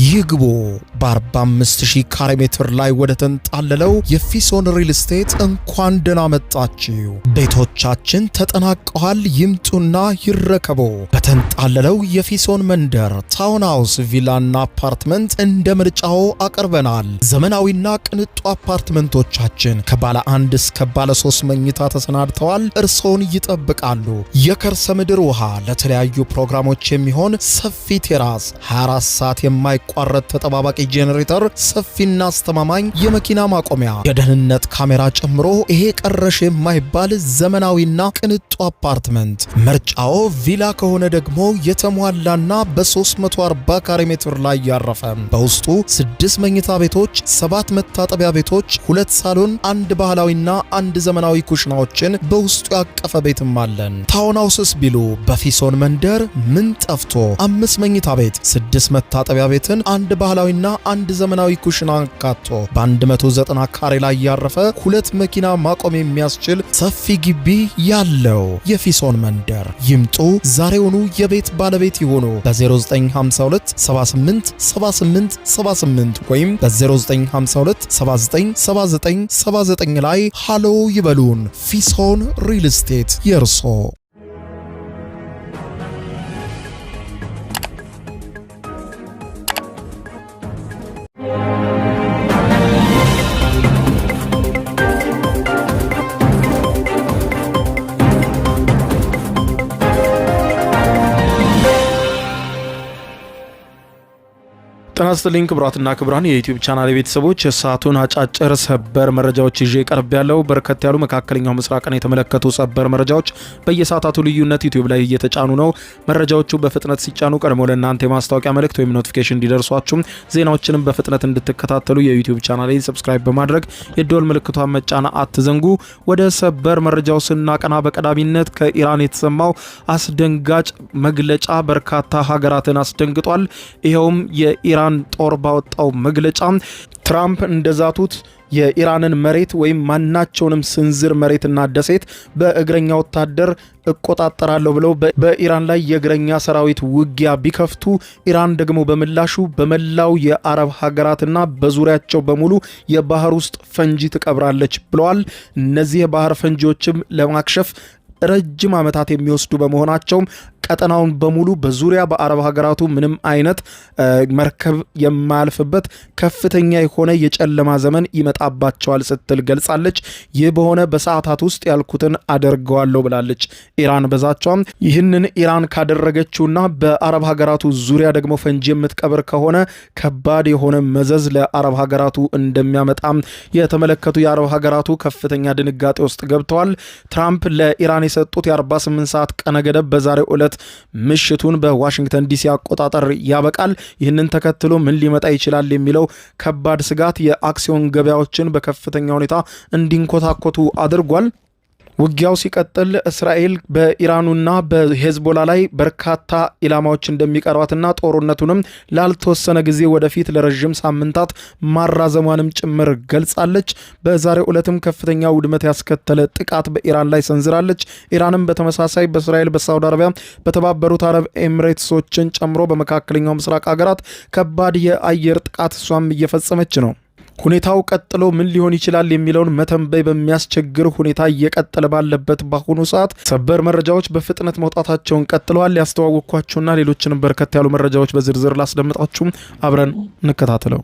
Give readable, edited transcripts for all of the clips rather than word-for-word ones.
ይግቡ በ45000 ካሬ ሜትር ላይ ወደ ተንጣለለው የፊሶን ሪል ስቴት እንኳን ደህና መጣችሁ። ቤቶቻችን ተጠናቀዋል። ይምጡና ይረከቡ። በተንጣለለው የፊሶን መንደር ታውን ሃውስ፣ ቪላና አፓርትመንት እንደ ምርጫው አቀርበናል። ዘመናዊና ቅንጡ አፓርትመንቶቻችን ከባለ 1 እስከ ባለ 3 መኝታ ተሰናድተዋል። እርሶን ይጠብቃሉ። የከርሰ ምድር ውሃ፣ ለተለያዩ ፕሮግራሞች የሚሆን ሰፊ ቴራስ፣ 24 ሰዓት የማይቋረጥ ተጠባባቂ ጄኔሬተር፣ ሰፊና አስተማማኝ የመኪና ማቆሚያ፣ የደህንነት ካሜራ ጨምሮ ይሄ ቀረሽ የማይባል ዘመናዊና ቅንጡ አፓርትመንት። ምርጫው ቪላ ከሆነ ደግሞ የተሟላና በ340 ካሬ ሜትር ላይ ያረፈ በውስጡ 6 መኝታ ቤቶች፣ 7 መታጠቢያ ቤቶች፣ 2 ሳሎን፣ 1 ባህላዊና 1 ዘመናዊ ኩሽናዎችን በውስጡ ያቀፈ ቤትም አለን። ታውን ሃውስስ ቢሉ በፊሶን መንደር ምን ጠፍቶ 5 መኝታ ቤት፣ 6 መታጠቢያ ቤትን፣ 1 ባህላዊና 1 ዘመናዊ ኩሽና አካቶ በ190 ካሬ ላይ ያረፈ 2 መኪና ማቆም የሚያስችል ሰፊ ግቢ ያለው የፊሶን መንደር። ይምጡ፣ ዛሬውኑ የቤት ባለቤት ይሆኑ። በ0952 78 78 78 ወይም በ0952 79 79 79 ላይ ሃሎ ይበሉን። ፊሶን ሪል ስቴት የርሶ። ጤና ይስጥልኝ ክቡራትና ክቡራን የዩቲዩብ ቻናል ቤተሰቦች፣ የሰዓቱን አጫጭር ሰበር መረጃዎች ይዤ ቀርብ ያለው በርከት ያሉ መካከለኛው ምስራቅን የተመለከቱ ሰበር መረጃዎች በየሰዓታቱ ልዩነት ዩቲዩብ ላይ እየተጫኑ ነው። መረጃዎቹ በፍጥነት ሲጫኑ ቀድሞ ለእናንተ የማስታወቂያ መልእክት ወይም ኖቲፊኬሽን እንዲደርሷችሁ ዜናዎችንም በፍጥነት እንድትከታተሉ የዩቲዩብ ቻናሌን ሰብስክራይብ በማድረግ የደወል ምልክቷን መጫን አትዘንጉ። ወደ ሰበር መረጃው ስናቀና በቀዳሚነት ከኢራን የተሰማው አስደንጋጭ መግለጫ በርካታ ሀገራትን አስደንግጧል። ይሄውም የኢራን ጦር ባወጣው መግለጫ ትራምፕ እንደዛቱት የኢራንን መሬት ወይም ማናቸውንም ስንዝር መሬትና ደሴት በእግረኛ ወታደር እቆጣጠራለሁ ብለው በኢራን ላይ የእግረኛ ሰራዊት ውጊያ ቢከፍቱ ኢራን ደግሞ በምላሹ በመላው የአረብ ሀገራትና በዙሪያቸው በሙሉ የባህር ውስጥ ፈንጂ ትቀብራለች ብለዋል። እነዚህ የባህር ፈንጂዎችም ለማክሸፍ ረጅም ዓመታት የሚወስዱ በመሆናቸው ቀጠናውን በሙሉ በዙሪያ በአረብ ሀገራቱ ምንም አይነት መርከብ የማያልፍበት ከፍተኛ የሆነ የጨለማ ዘመን ይመጣባቸዋል ስትል ገልጻለች። ይህ በሆነ በሰዓታት ውስጥ ያልኩትን አደርገዋለሁ ብላለች ኢራን በዛቻም። ይህንን ኢራን ካደረገችውና በአረብ ሀገራቱ ዙሪያ ደግሞ ፈንጂ የምትቀብር ከሆነ ከባድ የሆነ መዘዝ ለአረብ ሀገራቱ እንደሚያመጣም የተመለከቱ የአረብ ሀገራቱ ከፍተኛ ድንጋጤ ውስጥ ገብተዋል። ትራምፕ ለኢራን የሰጡት የ48 ሰዓት ቀነ ገደብ በዛሬው ዕለት ምሽቱን በዋሽንግተን ዲሲ አቆጣጠር ያበቃል። ይህንን ተከትሎ ምን ሊመጣ ይችላል የሚለው ከባድ ስጋት የአክሲዮን ገበያዎችን በከፍተኛ ሁኔታ እንዲንኮታኮቱ አድርጓል። ውጊያው ሲቀጥል እስራኤል በኢራኑና በሄዝቦላ ላይ በርካታ ኢላማዎች እንደሚቀርባትና ጦርነቱንም ላልተወሰነ ጊዜ ወደፊት ለረጅም ሳምንታት ማራዘሟንም ጭምር ገልጻለች። በዛሬው ዕለትም ከፍተኛ ውድመት ያስከተለ ጥቃት በኢራን ላይ ሰንዝራለች። ኢራንም በተመሳሳይ በእስራኤል፣ በሳውዲ አረቢያ፣ በተባበሩት አረብ ኤሚሬትሶችን ጨምሮ በመካከለኛው ምስራቅ ሀገራት ከባድ የአየር ጥቃት እሷም እየፈጸመች ነው። ሁኔታው ቀጥሎ ምን ሊሆን ይችላል የሚለውን መተንበይ በሚያስቸግር ሁኔታ እየቀጠለ ባለበት በአሁኑ ሰዓት ሰበር መረጃዎች በፍጥነት መውጣታቸውን ቀጥለዋል። ያስተዋወቅኳችሁና ሌሎችንም በርከት ያሉ መረጃዎች በዝርዝር ላስደምጣችሁ፣ አብረን እንከታተለው።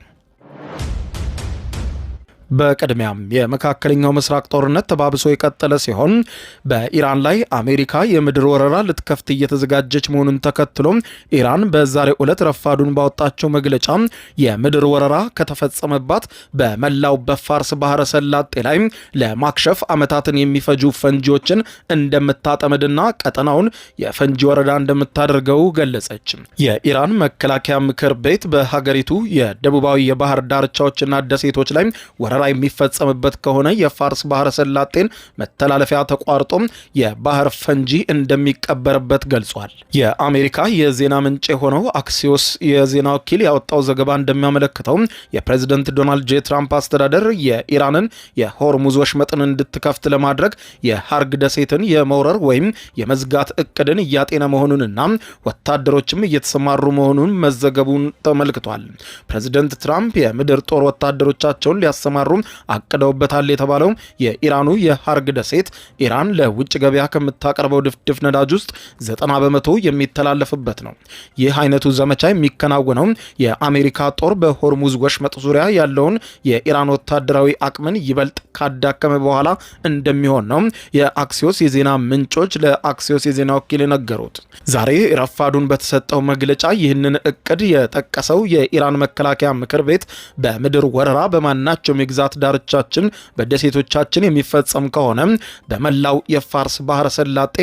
በቅድሚያም የመካከለኛው ምስራቅ ጦርነት ተባብሶ የቀጠለ ሲሆን በኢራን ላይ አሜሪካ የምድር ወረራ ልትከፍት እየተዘጋጀች መሆኑን ተከትሎ ኢራን በዛሬው ዕለት ረፋዱን ባወጣቸው መግለጫ የምድር ወረራ ከተፈጸመባት በመላው በፋርስ ባህረ ሰላጤ ላይ ለማክሸፍ ዓመታትን የሚፈጁ ፈንጂዎችን እንደምታጠመድና ቀጠናውን የፈንጂ ወረዳ እንደምታደርገው ገለጸች። የኢራን መከላከያ ምክር ቤት በሀገሪቱ የደቡባዊ የባህር ዳርቻዎችና ደሴቶች ላይ ወረራ ወረራ የሚፈጸምበት ከሆነ የፋርስ ባህረ ሰላጤን መተላለፊያ ተቋርጦ የባህር ፈንጂ እንደሚቀበርበት ገልጿል። የአሜሪካ የዜና ምንጭ የሆነው አክሲዮስ የዜና ወኪል ያወጣው ዘገባ እንደሚያመለክተው የፕሬዝዳንት ዶናልድ ጄ ትራምፕ አስተዳደር የኢራንን የሆርሙዝ ወሽመጥን እንድትከፍት ለማድረግ የሃርግ ደሴትን የመውረር ወይም የመዝጋት እቅድን እያጤነ መሆኑንና ወታደሮችም እየተሰማሩ መሆኑን መዘገቡን ተመልክቷል። ፕሬዝዳንት ትራምፕ የምድር ጦር ወታደሮቻቸውን ሊያሰማሩ አቅደውበታል የተባለው የኢራኑ የሃርግ ደሴት ኢራን ለውጭ ገበያ ከምታቀርበው ድፍድፍ ነዳጅ ውስጥ 90 በመቶ የሚተላለፍበት ነው። ይህ አይነቱ ዘመቻ የሚከናወነው የአሜሪካ ጦር በሆርሙዝ ወሽመጥ ዙሪያ ያለውን የኢራን ወታደራዊ አቅምን ይበልጥ ካዳከመ በኋላ እንደሚሆን ነው የአክሲዮስ የዜና ምንጮች ለአክሲዮስ የዜና ወኪል ነገሩት። ዛሬ ረፋዱን በተሰጠው መግለጫ ይህንን እቅድ የጠቀሰው የኢራን መከላከያ ምክር ቤት በምድር ወረራ በማናቸውም የግዛት ዳርቻችን በደሴቶቻችን የሚፈጸም ከሆነ በመላው የፋርስ ባህረ ሰላጤ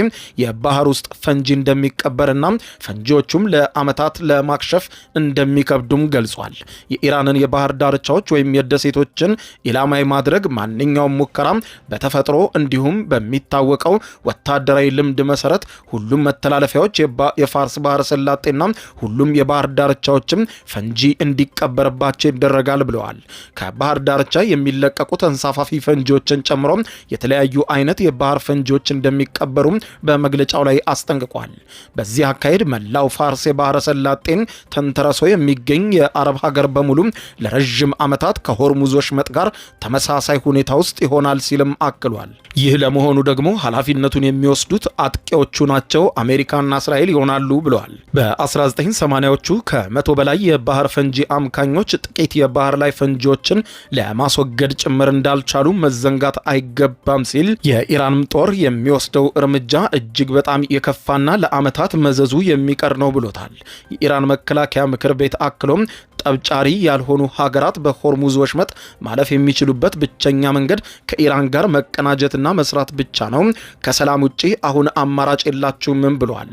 የባህር ውስጥ ፈንጂ እንደሚቀበርና ፈንጂዎቹም ለዓመታት ለማክሸፍ እንደሚከብዱም ገልጿል። የኢራንን የባህር ዳርቻዎች ወይም የደሴቶችን ኢላማ ማድረግ ማንኛውም ሙከራ በተፈጥሮ እንዲሁም በሚታወቀው ወታደራዊ ልምድ መሰረት ሁሉም መተላለፊያዎች የፋርስ ባህረ ሰላጤና ሁሉም የባህር ዳርቻዎችም ፈንጂ እንዲቀበርባቸው ይደረጋል ብለዋል። ከባህር ዳርቻ የሚለቀቁ ተንሳፋፊ ፈንጂዎችን ጨምሮ የተለያዩ አይነት የባህር ፈንጂዎች እንደሚቀበሩ በመግለጫው ላይ አስጠንቅቋል። በዚህ አካሄድ መላው ፋርስ የባህረ ሰላጤን ተንተርሶ የሚገኝ የአረብ ሀገር በሙሉ ለረጅም ዓመታት ከሆርሙዝ ወሽመጥ ጋር ተመሳሳይ ሁኔታ ውስጥ ይሆናል ሲልም አክሏል። ይህ ለመሆኑ ደግሞ ኃላፊነቱን የሚወስዱት አጥቂዎቹ ናቸው፣ አሜሪካና እስራኤል ይሆናሉ ብለዋል። በ1980ዎቹ ከ100 በላይ የባህር ፈንጂ አምካኞች ጥቂት የባህር ላይ ፈንጂዎችን ለማስወገድ ጭምር እንዳልቻሉ መዘንጋት አይገባም ሲል የኢራንም ጦር የሚወስደው እርምጃ እጅግ በጣም የከፋና ለዓመታት መዘዙ የሚቀር ነው ብሎታል። የኢራን መከላከያ ምክር ቤት አክሎም ጠብጫሪ ያልሆኑ ሀገራት በሆርሙዝ ወሽመጥ ማለፍ የሚችሉበት ብቸኛ መንገድ ከኢራን ጋር መቀናጀትና መስራት ብቻ ነው። ከሰላም ውጪ አሁን አማራጭ የላችሁም ብለዋል።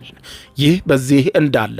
ይህ በዚህ እንዳለ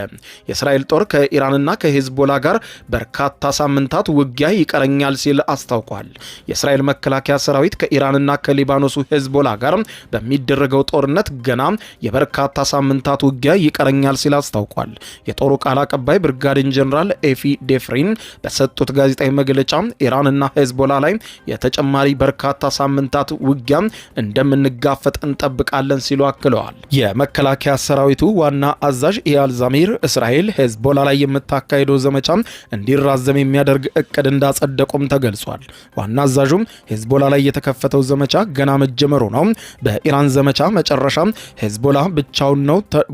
የእስራኤል ጦር ከኢራንና ከሄዝቦላ ጋር በርካታ ሳምንታት ውጊያ ይቀረኛል ሲል አስታውቋል። የእስራኤል መከላከያ ሰራዊት ከኢራንና ከሊባኖሱ ሄዝቦላ ጋር በሚደረገው ጦርነት ገና የበርካታ ሳምንታት ውጊያ ይቀረኛል ሲል አስታውቋል። የጦሩ ቃል አቀባይ ብርጋዴር ጀነራል ኤፊ ዴፍሪን በሰጡት ጋዜጣዊ መግለጫ ኢራንና ሄዝቦላ ላይ የተጨማሪ በርካታ ሳምንታት ውጊያ እንደምንጋፈጥ እንጠብቃለን ሲሉ አክለዋል። የመከላከያ ሰራዊቱ ዋና አዛዥ ኢያል ዛሚር እስራኤል ሄዝቦላ ላይ የምታካሄደው ዘመቻ እንዲራዘም የሚያደርግ እቅድ እንዳጸደቁም ተገልጿል። ዋና አዛዡም ሄዝቦላ ላይ የተከፈተው ዘመቻ ገና መጀመሩ ነው። በኢራን ዘመቻ መጨረሻ ሄዝቦላ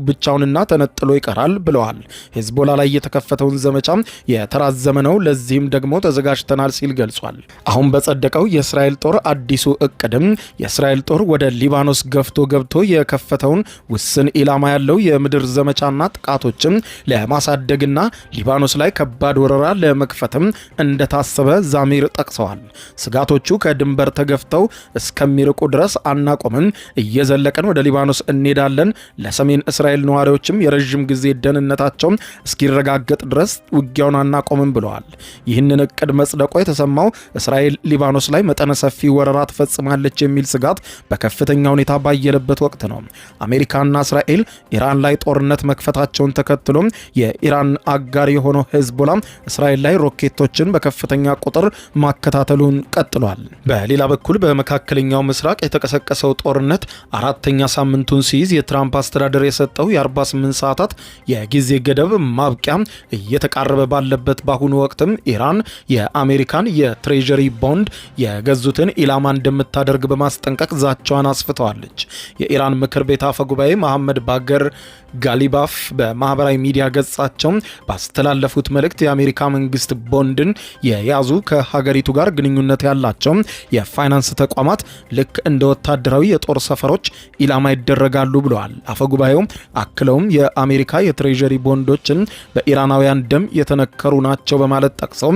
ብቻውንና ተነጥሎ ይቀራል ብለዋል። ሄዝቦላ ላይ የተከፈተውን ዘመቻ የተራዘመ ነው፣ ለዚህም ደግሞ ተዘጋጅተናል ሲል ገልጿል። አሁን በጸደቀው የእስራኤል ጦር አዲሱ እቅድም የእስራኤል ጦር ወደ ሊባኖስ ገፍቶ ገብቶ የከፈተውን ውስን ኢላማ ያለው የምድር ዘመቻና ጥቃቶችን ለማሳደግና ሊባኖስ ላይ ከባድ ወረራ ለመክፈትም እንደታሰበ ዛሚር ጠቅሰዋል። ስጋቶቹ ከድንበር ተገፍተው እስከሚርቁ ድረስ አናቆምም፣ እየዘለቀን ወደ ሊባኖስ እንሄዳለን፣ ለሰሜን እስራኤል ነዋሪዎችም የረዥም ጊዜ ደህንነታቸው እስኪረጋገጥ ድረስ ውጊያውን አናቆምም ብለዋል። ይህንን እቅድ መጽደቆ የተሰማው እስራኤል ሊባኖስ ላይ መጠነ ሰፊ ወረራ ትፈጽማለች የሚል ስጋት በከፍተኛ ሁኔታ ባየለበት ወቅት ነው። አሜሪካና እስራኤል ኢራን ላይ ጦርነት መክፈታቸውን ተከትሎ የኢራን አጋር የሆነው ሄዝቦላ እስራኤል ላይ ሮኬቶችን በከፍተኛ ቁጥር ማከታተሉን ቀጥሏል። በሌላ በኩል በመካከለኛው ምስራቅ የተቀሰቀሰው ጦርነት አራተኛ ሳምንቱን ሲይዝ የትራምፕ አስተዳደር የሰጠው የ48 ሰዓታት የጊዜ ገደብ ማብቂያ እየተቃረበ ባለበት በአሁኑ ወቅትም ኢራን የአሜሪካን የትሬጀሪ ቦንድ የገዙትን ኢላማ እንደምታደርግ በማስጠንቀቅ ዛቻዋን አስፍተዋለች። የኢራን ምክር ቤት አፈ ጉባኤ መሐመድ ባገር ጋሊባፍ በማህበራዊ ሚዲያ ገጻቸው ባስተላለፉት መልእክት የአሜሪካ መንግስት ቦንድን የያዙ ከሀገሪቱ ጋር ግንኙነት ያላቸው የፋይናንስ ተቋማት ልክ እንደ ወታደራዊ የጦር ሰፈሮች ኢላማ ይደረጋሉ ብለዋል። አፈ ጉባኤው አክለውም የአሜሪካ የትሬጀሪ ቦንዶችን በኢራናውያን ደም የተነከሩ ናቸው በማለት ጠቅሰው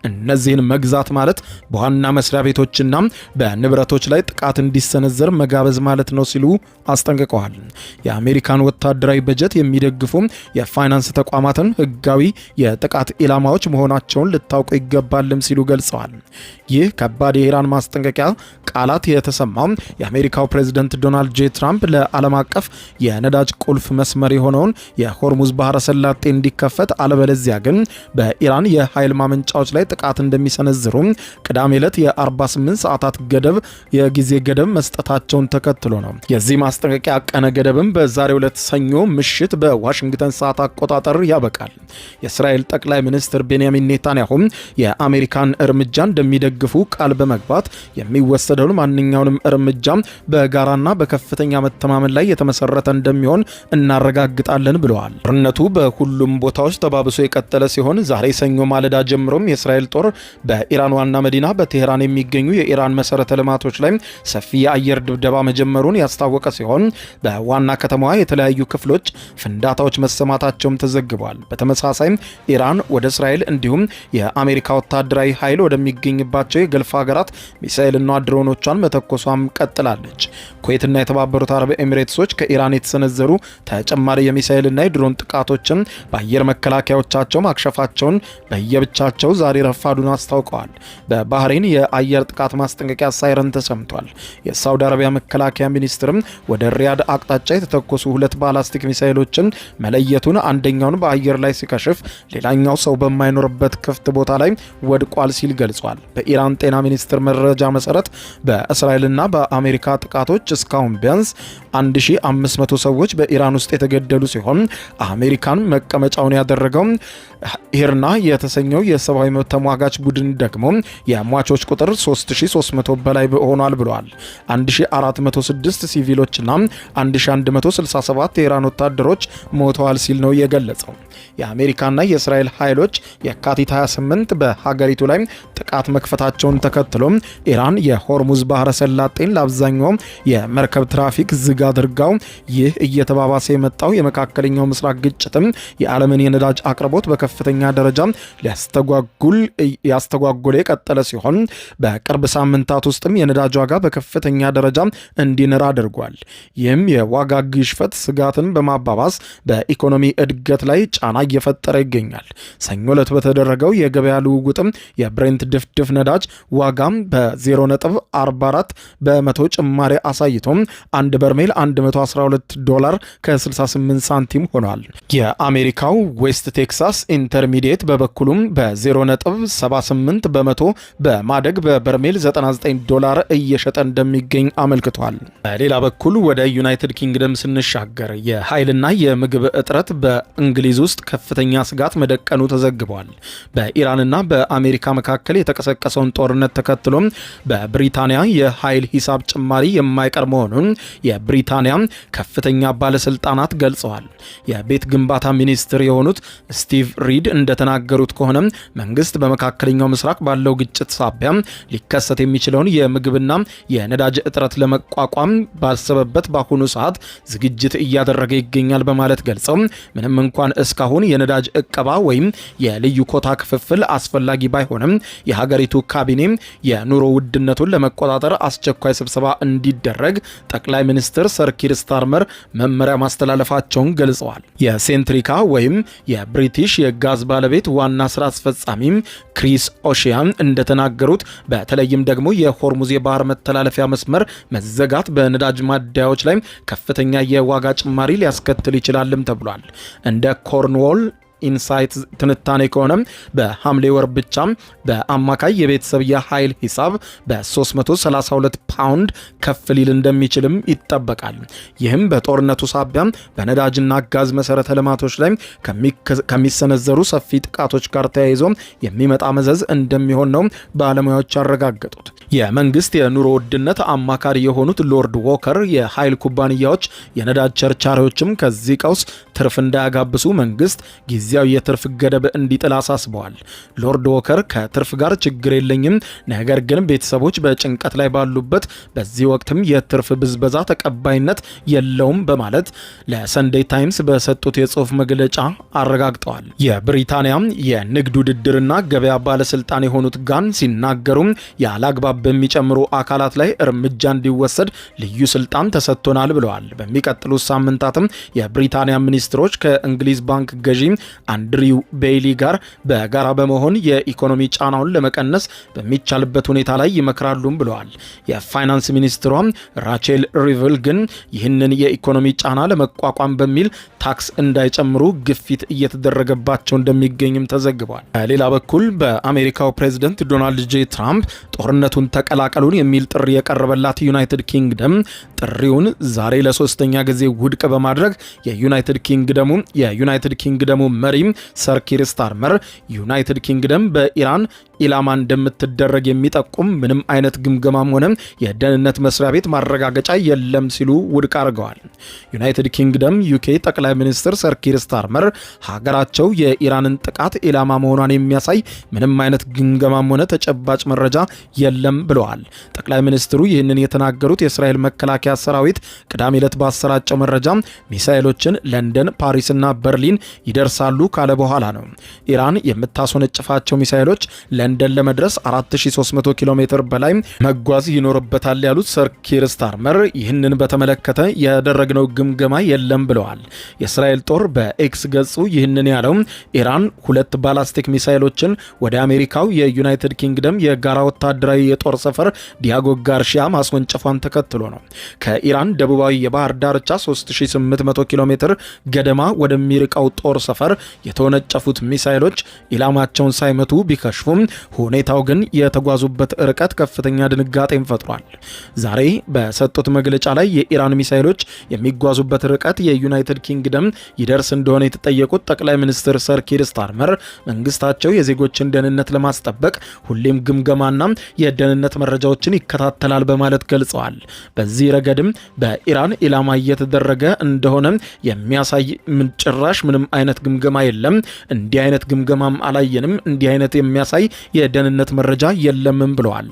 እነዚህን መግዛት ማለት በዋና መስሪያ ቤቶችና በንብረቶች ላይ ጥቃት እንዲሰነዘር መጋበዝ ማለት ነው ሲሉ አስጠንቅቀዋል። የአሜሪካን ወታደራዊ በጀት የሚደግፉ የፋይናንስ ተቋማትን ህጋዊ የጥቃት ኢላማዎች መሆናቸውን ልታውቁ ይገባልም ሲሉ ገልጸዋል። ይህ ከባድ የኢራን ማስጠንቀቂያ ቃላት የተሰማው የአሜሪካው ፕሬዝዳንት ዶናልድ ጄ ትራምፕ ለዓለም አቀፍ የነዳጅ ቁልፍ መስመር የሆነውን የሆርሙዝ ባህረ ሰላጤ እንዲከፈት አለበለዚያ ግን በኢራን የኃይል ማመንጫዎች ላይ ጥቃት እንደሚሰነዝሩ ቅዳሜ ዕለት የ48 ሰዓታት የጊዜ ገደብ መስጠታቸውን ተከትሎ ነው። የዚህ ማስጠንቀቂያ ቀነ ገደብም በዛሬው ዕለት ሰኞ ምሽት በዋሽንግተን ሰዓት አቆጣጠር ያበቃል። የእስራኤል ጠቅላይ ሚኒስትር ቤንያሚን ኔታንያሁ የአሜሪካን እርምጃ እንደሚደግፉ ቃል በመግባት የሚወሰደውን ማንኛውንም እርምጃ በጋራና በከፍተኛ መተማመን ላይ የተመሰረተ እንደሚሆን እናረጋግጣለን ብለዋል። ጦርነቱ በሁሉም ቦታዎች ተባብሶ የቀጠለ ሲሆን ዛሬ ሰኞ ማለዳ ጀምሮም የእስራኤል ጦር በኢራን ዋና መዲና በቴህራን የሚገኙ የኢራን መሰረተ ልማቶች ላይ ሰፊ የአየር ድብደባ መጀመሩን ያስታወቀ ሲሆን በዋና ከተማዋ የተለያዩ ክፍሎች ፍንዳታዎች መሰማታቸውም ተዘግቧል። በተመሳሳይ ኢራን ወደ እስራኤል እንዲሁም የአሜሪካ ወታደራዊ ኃይል ወደሚገኝባቸው የገልፍ ሀገራት ሚሳኤልና ድሮኖቿን መተኮሷም ቀጥላለች። ኩዌትና የተባበሩት አረብ ኤሚሬትሶች ከኢራን የተሰነዘሩ ተጨማሪ የሚሳኤልና የድሮን ጥቃቶችን በአየር መከላከያዎቻቸው ማክሸፋቸውን በየብቻቸው ዛሬ ረፋዱን አስታውቀዋል። በባህሬን የአየር ጥቃት ማስጠንቀቂያ ሳይረን ተሰምቷል። የሳውዲ አረቢያ መከላከያ ሚኒስትርም ወደ ሪያድ አቅጣጫ የተተኮሱ 2 ባላስቲክ ሚሳኤሎችን መለየቱን፣ አንደኛውን በአየር ላይ ሲከሽፍ ሌላኛው ሰው በማይኖርበት ክፍት ቦታ ላይ ወድቋል ሲል ገልጿል። በኢራን ጤና ሚኒስቴር መረጃ መሰረት በእስራኤልና በአሜሪካ ጥቃቶች እስካሁን ቢያንስ 1500 ሰዎች በኢራን ውስጥ የተገደሉ ሲሆን አሜሪካን መቀመጫውን ያደረገው ሂርና የተሰኘው የሰብአዊ መብት ተሟጋች ቡድን ደግሞ የሟቾች ቁጥር 3300 በላይ ሆኗል ብለዋል። 1406 ሲቪሎችና 1167 የኢራን ወታደሮች ሞተዋል ሲል ነው የገለጸው። የአሜሪካና የእስራኤል ኃይሎች የካቲት 28 በሀገሪቱ ላይ ጥቃት መክፈታቸውን ተከትሎ ኢራን የሆርሙዝ ባህረ ሰላጤን ለአብዛኛው የመርከብ ትራፊክ ዝግ አድርጋው ይህ እየተባባሰ የመጣው የመካከለኛው ምስራቅ ግጭትም የዓለምን የነዳጅ አቅርቦት በከፍተኛ ደረጃ ያስተጓጎለ የቀጠለ ሲሆን በቅርብ ሳምንታት ውስጥም የነዳጅ ዋጋ በከፍተኛ ደረጃ እንዲንር አድርጓል። ይህም የዋጋ ግሽፈት ስጋትን በማባባስ በኢኮኖሚ እድገት ላይ ጫና እየፈጠረ ይገኛል። ሰኞ ዕለት በተደረገው የገበያ ልውውጥም የብሬንት ድፍድፍ ነዳጅ ዋጋም በ0.44 በመቶ ጭማሪ አሳይቶም አንድ በርሜል $112 ከ68 ሳንቲም ሆኗል። የአሜሪካው ዌስት ቴክሳስ ኢንተርሚዲየት በበኩሉም በ0.78 በመቶ በማደግ በበርሜል $99 እየሸጠ እንደሚገኝ አመልክቷል። በሌላ በኩል ወደ ዩናይትድ ኪንግደም ስንሻገር የኃይልና የምግብ እጥረት በእንግሊዝ ውስጥ ከፍተኛ ስጋት መደቀኑ ተዘግቧል። በኢራንና በአሜሪካ መካከል የተቀሰቀሰውን ጦርነት ተከትሎም በብሪታንያ የኃይል ሂሳብ ጭማሪ የማይቀር መሆኑን የብሪታንያ ከፍተኛ ባለስልጣናት ገልጸዋል። የቤት ግንባታ ሚኒስትር የሆኑት ስቲቭ ሪድ እንደተናገሩት ከሆነ መንግስት በመካከለኛው ምስራቅ ባለው ግጭት ሳቢያ ሊከሰት የሚችለውን የምግብና የነዳጅ እጥረት ለመቋቋም ባሰበበት በአሁኑ ሰዓት ዝግጅት እያደረገ ይገኛል በማለት ገልጸው ምንም እንኳን እስካሁን የነዳጅ እቀባ ወይም የልዩ ኮታ ክፍፍል አስፈላጊ ባይሆንም የሀገሪቱ ካቢኔ የኑሮ ውድነቱን ለመቆጣጠር አስቸኳይ ስብሰባ እንዲደረግ ጠቅላይ ሚኒስትር ሰር ኪር ስታርመር መመሪያ ማስተላለፋቸውን ገልጸዋል። የሴንትሪካ ወይም የብሪቲሽ የጋዝ ባለቤት ዋና ስራ አስፈጻሚ ክሪስ ኦሺያን እንደተናገሩት በተለይም ደግሞ የሆርሙዝ የባህር መተላለፊያ መስመር መዘጋት በነዳጅ ማደያዎች ላይ ከፍተኛ የዋጋ ጭማሪ ሊያስከትል ይችላልም ተብሏል። እንደ ኮርንዎል ኢንሳይት ትንታኔ ከሆነ በሐምሌ ወር ብቻ በአማካይ የቤተሰብ የኃይል ሂሳብ በ332 ፓውንድ ከፍ ሊል እንደሚችልም ይጠበቃል። ይህም በጦርነቱ ሳቢያ በነዳጅና ጋዝ መሰረተ ልማቶች ላይ ከሚሰነዘሩ ሰፊ ጥቃቶች ጋር ተያይዞ የሚመጣ መዘዝ እንደሚሆን ነው ባለሙያዎች ያረጋገጡት። የመንግስት የኑሮ ውድነት አማካሪ የሆኑት ሎርድ ዎከር የኃይል ኩባንያዎች የነዳጅ ቸርቻሪዎችም ከዚህ ቀውስ ትርፍ እንዳያጋብሱ መንግስት ጊዜ ጊዜያዊ የትርፍ ገደብ እንዲጥል አሳስበዋል። ሎርድ ዎከር ከትርፍ ጋር ችግር የለኝም፣ ነገር ግን ቤተሰቦች በጭንቀት ላይ ባሉበት በዚህ ወቅትም የትርፍ ብዝበዛ ተቀባይነት የለውም በማለት ለሰንዴይ ታይምስ በሰጡት የጽሑፍ መግለጫ አረጋግጠዋል። የብሪታንያ የንግድ ውድድርና ገበያ ባለስልጣን የሆኑት ጋን ሲናገሩ ያለአግባብ በሚጨምሩ አካላት ላይ እርምጃ እንዲወሰድ ልዩ ስልጣን ተሰጥቶናል ብለዋል። በሚቀጥሉት ሳምንታትም የብሪታንያ ሚኒስትሮች ከእንግሊዝ ባንክ ገዢ አንድሪው ቤይሊ ጋር በጋራ በመሆን የኢኮኖሚ ጫናውን ለመቀነስ በሚቻልበት ሁኔታ ላይ ይመክራሉም ብለዋል። የፋይናንስ ሚኒስትሯ ራቼል ሪቭል ግን ይህንን የኢኮኖሚ ጫና ለመቋቋም በሚል ታክስ እንዳይጨምሩ ግፊት እየተደረገባቸው እንደሚገኝም ተዘግቧል። በሌላ በኩል በአሜሪካው ፕሬዝደንት ዶናልድ ጄ ትራምፕ ጦርነቱን ተቀላቀሉን የሚል ጥሪ የቀረበላት ዩናይትድ ኪንግደም ጥሪውን ዛሬ ለሶስተኛ ጊዜ ውድቅ በማድረግ የዩናይትድ ኪንግደሙ መሪ ሰር ኪር ስታርመር ዩናይትድ ኪንግደም በኢራን ኢላማ እንደምትደረግ የሚጠቁም ምንም አይነት ግምገማም ሆነ የደህንነት መስሪያ ቤት ማረጋገጫ የለም ሲሉ ውድቅ አድርገዋል። ዩናይትድ ኪንግደም ዩኬ ጠቅላይ ሚኒስትር ሰር ኪር ስታርመር ሀገራቸው የኢራንን ጥቃት ኢላማ መሆኗን የሚያሳይ ምንም አይነት ግምገማም ሆነ ተጨባጭ መረጃ የለም ብለዋል። ጠቅላይ ሚኒስትሩ ይህንን የተናገሩት የእስራኤል መከላከያ ሰራዊት ቅዳሜ ዕለት ባሰራጨው መረጃ ሚሳኤሎችን ለንደን፣ ፓሪስና በርሊን ይደርሳሉ ካለ በኋላ ነው። ኢራን የምታስወነጭፋቸው ሚሳኤሎች ለንደን ለመድረስ 4300 ኪሎ ሜትር በላይ መጓዝ ይኖርበታል ያሉት ሰር ኪር ስታርመር ይህንን በተመለከተ ያደረግነው ግምገማ የለም ብለዋል። የእስራኤል ጦር በኤክስ ገጹ ይህንን ያለው ኢራን 2 ባላስቲክ ሚሳኤሎችን ወደ አሜሪካው የዩናይትድ ኪንግደም የጋራ ወታደራዊ የጦር ሰፈር ዲያጎ ጋርሺያ ማስወንጨፏን ተከትሎ ነው። ከኢራን ደቡባዊ የባህር ዳርቻ 3800 ኪሎ ሜትር ገደማ ወደሚርቀው ጦር ሰፈር የተወነጨፉት ሚሳኤሎች ኢላማቸውን ሳይመቱ ቢከሽፉም ሁኔታው ግን የተጓዙበት ርቀት ከፍተኛ ድንጋጤን ፈጥሯል። ዛሬ በሰጡት መግለጫ ላይ የኢራን ሚሳኤሎች የሚጓዙበት ርቀት የዩናይትድ ኪንግደም ይደርስ እንደሆነ የተጠየቁት ጠቅላይ ሚኒስትር ሰር ኪር ስታርመር መንግስታቸው የዜጎችን ደህንነት ለማስጠበቅ ሁሌም ግምገማና የደህንነት መረጃዎችን ይከታተላል በማለት ገልጸዋል። በዚህ ረገድም በኢራን ኢላማ እየተደረገ እንደሆነ የሚያሳይ ጭራሽ ምንም አይነት ግምገማ የለም፣ እንዲህ አይነት ግምገማም አላየንም፣ እንዲህ አይነት የሚያሳይ የደህንነት መረጃ የለምም ብለዋል።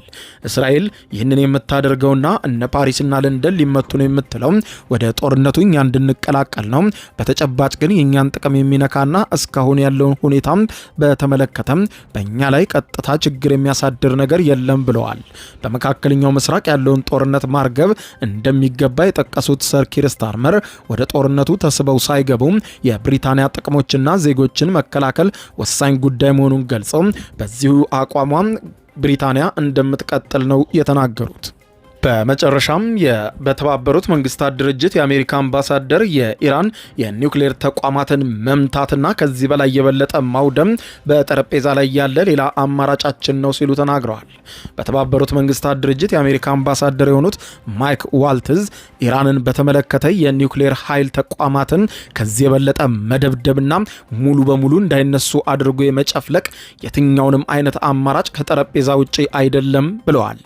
እስራኤል ይህንን የምታደርገውና እነ ፓሪስና ለንደን ሊመቱ ነው የምትለው ወደ ጦርነቱ እኛ እንድንቀላቀል ነው። በተጨባጭ ግን የእኛን ጥቅም የሚነካና እስካሁን ያለውን ሁኔታ በተመለከተ በእኛ ላይ ቀጥታ ችግር የሚያሳድር ነገር የለም ብለዋል። በመካከለኛው ምስራቅ ያለውን ጦርነት ማርገብ እንደሚገባ የጠቀሱት ሰር ኪር ስታርመር ወደ ጦርነቱ ተስበው ሳይገቡ የብሪታንያ ጥቅሞችና ዜጎችን መከላከል ወሳኝ ጉዳይ መሆኑን ገልጸው በዚሁ አቋሟም ብሪታንያ እንደምትቀጥል ነው የተናገሩት። በመጨረሻም በተባበሩት መንግስታት ድርጅት የአሜሪካ አምባሳደር የኢራን የኒውክሌር ተቋማትን መምታትና ከዚህ በላይ የበለጠ ማውደም በጠረጴዛ ላይ ያለ ሌላ አማራጫችን ነው ሲሉ ተናግረዋል። በተባበሩት መንግስታት ድርጅት የአሜሪካ አምባሳደር የሆኑት ማይክ ዋልትዝ ኢራንን በተመለከተ የኒውክሌር ኃይል ተቋማትን ከዚህ የበለጠ መደብደብና ሙሉ በሙሉ እንዳይነሱ አድርጎ የመጨፍለቅ የትኛውንም አይነት አማራጭ ከጠረጴዛ ውጪ አይደለም ብለዋል።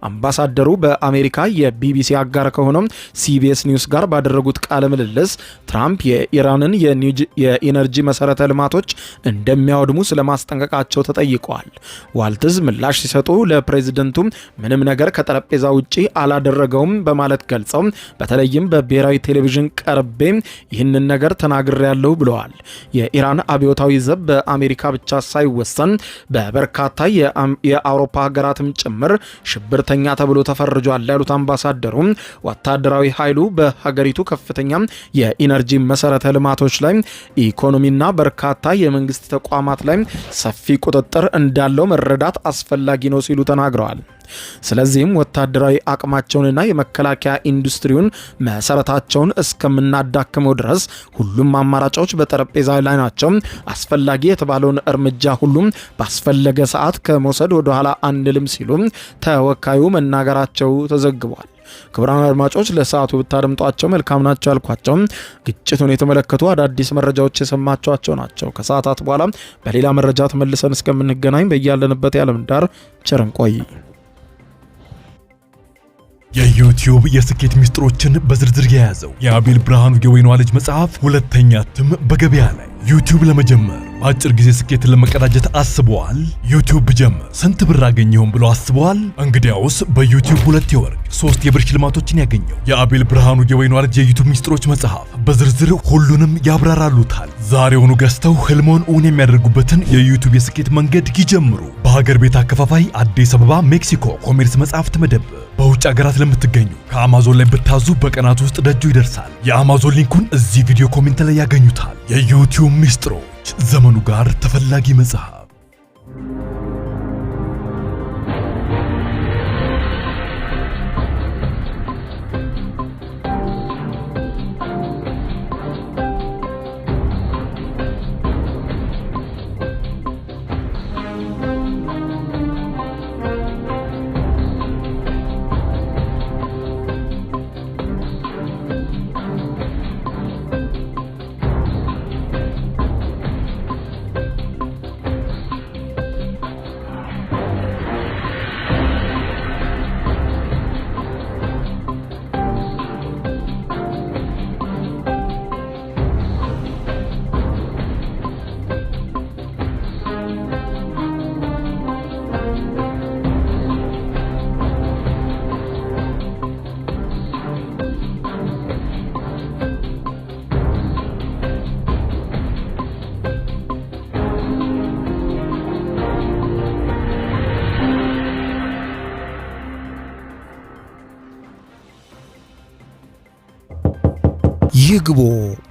አምባሳደሩ በአሜሪካ የቢቢሲ አጋር ከሆነው ሲቢኤስ ኒውስ ጋር ባደረጉት ቃለ ምልልስ ትራምፕ የኢራንን የኢነርጂ መሰረተ ልማቶች እንደሚያወድሙ ስለማስጠንቀቃቸው ተጠይቀዋል። ዋልትዝ ምላሽ ሲሰጡ ለፕሬዝደንቱ ምንም ነገር ከጠረጴዛ ውጪ አላደረገውም በማለት ገልጸው በተለይም በብሔራዊ ቴሌቪዥን ቀርቤ ይህንን ነገር ተናግሬያለሁ ብለዋል። የኢራን አብዮታዊ ዘብ በአሜሪካ ብቻ ሳይወሰን በበርካታ የአውሮፓ ሀገራትም ጭምር ሽብርተኛ ተብሎ ተፈርጇል ያሉት አምባሳደሩ ወታደራዊ ኃይሉ በሀገሪቱ ከፍተኛ የኢነርጂ መሰረተ ልማቶች ላይ ኢኮኖሚና በርካታ የመንግስት ተቋማት ላይ ሰፊ ቁጥጥር እንዳለው መረዳት አስፈላጊ ነው ሲሉ ተናግረዋል። ስለዚህም ወታደራዊ አቅማቸውንና የመከላከያ ኢንዱስትሪውን መሰረታቸውን እስከምናዳክመው ድረስ ሁሉም አማራጮች በጠረጴዛ ላይ ናቸው። አስፈላጊ የተባለውን እርምጃ ሁሉም ባስፈለገ ሰዓት ከመውሰድ ወደ ኋላ አንልም ሲሉ ተወካዩ መናገራቸው ተዘግቧል። ክቡራን አድማጮች ለሰዓቱ ብታደምጧቸው መልካም ናቸው ያልኳቸው ግጭቱን የተመለከቱ አዳዲስ መረጃዎች የሰማችኋቸው ናቸው። ከሰዓታት በኋላ በሌላ መረጃ ተመልሰን እስከምንገናኝ በያለንበት የዓለም ዳር ቸር እንቆይ። የዩቲዩብ የስኬት ሚስጥሮችን በዝርዝር የያዘው የአቤል ብርሃኑ የወይኗ ልጅ መጽሐፍ ሁለተኛ እትም በገበያ ላይ። ዩቲዩብ ለመጀመር በአጭር ጊዜ ስኬትን ለመቀዳጀት አስበዋል? ዩቲዩብ ጀምር ስንት ብር አገኘሁም ብሎ አስበዋል? እንግዲያውስ በዩቲዩብ 2 የወርቅ 3 የብር ሽልማቶችን ያገኘው የአቤል ብርሃኑ የወይኗ ልጅ የዩቲዩብ ሚስጥሮች መጽሐፍ በዝርዝር ሁሉንም ያብራራሉታል። ዛሬውኑ ገዝተው ህልሞን እውን የሚያደርጉበትን የዩቲዩብ የስኬት መንገድ ይጀምሩ። በሀገር ቤት አከፋፋይ አዲስ አበባ ሜክሲኮ ኮሜርስ መጽሐፍት መደብ። በውጭ ሀገራት ለምትገኙ ከአማዞን ላይ ብታዙ በቀናት ውስጥ ደጁ ይደርሳል። የአማዞን ሊንኩን እዚህ ቪዲዮ ኮሜንት ላይ ያገኙታል። የዩቲዩብ ሚስጥሮች ዘመኑ ጋር ተፈላጊ መጽሐፍ። ይግቡ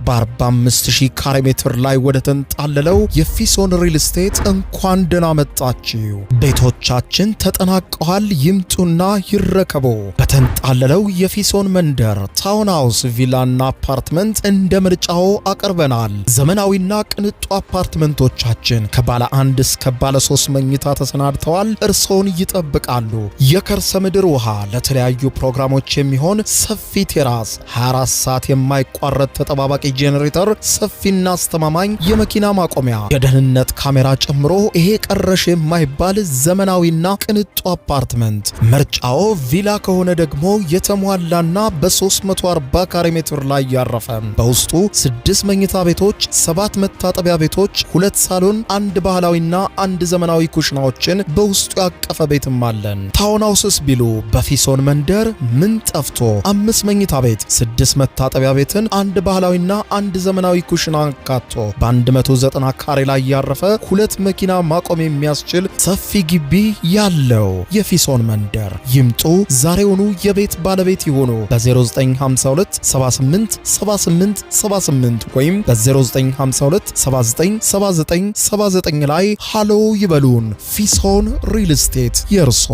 በ45000 ካሬ ሜትር ላይ ወደ ተንጣለለው የፊሶን ሪል ስቴት እንኳን ደህና መጣችሁ። ቤቶቻችን ተጠናቀዋል። ይምጡና ይረከቡ። በተንጣለለው የፊሶን መንደር ታውን ሃውስ፣ ቪላና አፓርትመንት እንደ ምርጫው አቀርበናል። ዘመናዊና ቅንጡ አፓርትመንቶቻችን ከባለ 1 እስከ ባለ 3 መኝታ ተሰናድተዋል። እርሶን ይጠብቃሉ። የከርሰ ምድር ውሃ፣ ለተለያዩ ፕሮግራሞች የሚሆን ሰፊ ቴራስ፣ 24 ሰዓት የማይቋረጥ ተጠባባቂ ጄኔሬተር፣ ሰፊና አስተማማኝ የመኪና ማቆሚያ፣ የደህንነት ካሜራ ጨምሮ ይሄ ቀረሽ የማይባል ዘመናዊና ቅንጡ አፓርትመንት። ምርጫው ቪላ ከሆነ ደግሞ የተሟላና በ340 ካሬ ሜትር ላይ ያረፈ በውስጡ 6 መኝታ ቤቶች፣ 7 መታጠቢያ ቤቶች፣ 2 ሳሎን፣ 1 ባህላዊና 1 ዘመናዊ ኩሽናዎችን በውስጡ ያቀፈ ቤትም አለን። ታውን ሃውስስ ቢሉ በፊሶን መንደር ምን ጠፍቶ 5 መኝታ ቤት፣ 6 መታጠቢያ ቤትን፣ 1 ባህላዊና 1 ዘመናዊ ኩሽና አካቶ በ190 ካሬ ላይ ያረፈ 2 መኪና ማቆም የሚያስችል ሰፊ ግቢ ያለው የፊሶን መንደር። ይምጡ፣ ዛሬውኑ የቤት ባለቤት ይሆኑ። በ0952 78 78 78 ወይም በ0952 79 79 79 ላይ ሃሎ ይበሉን። ፊሶን ሪል ስቴት የርሶ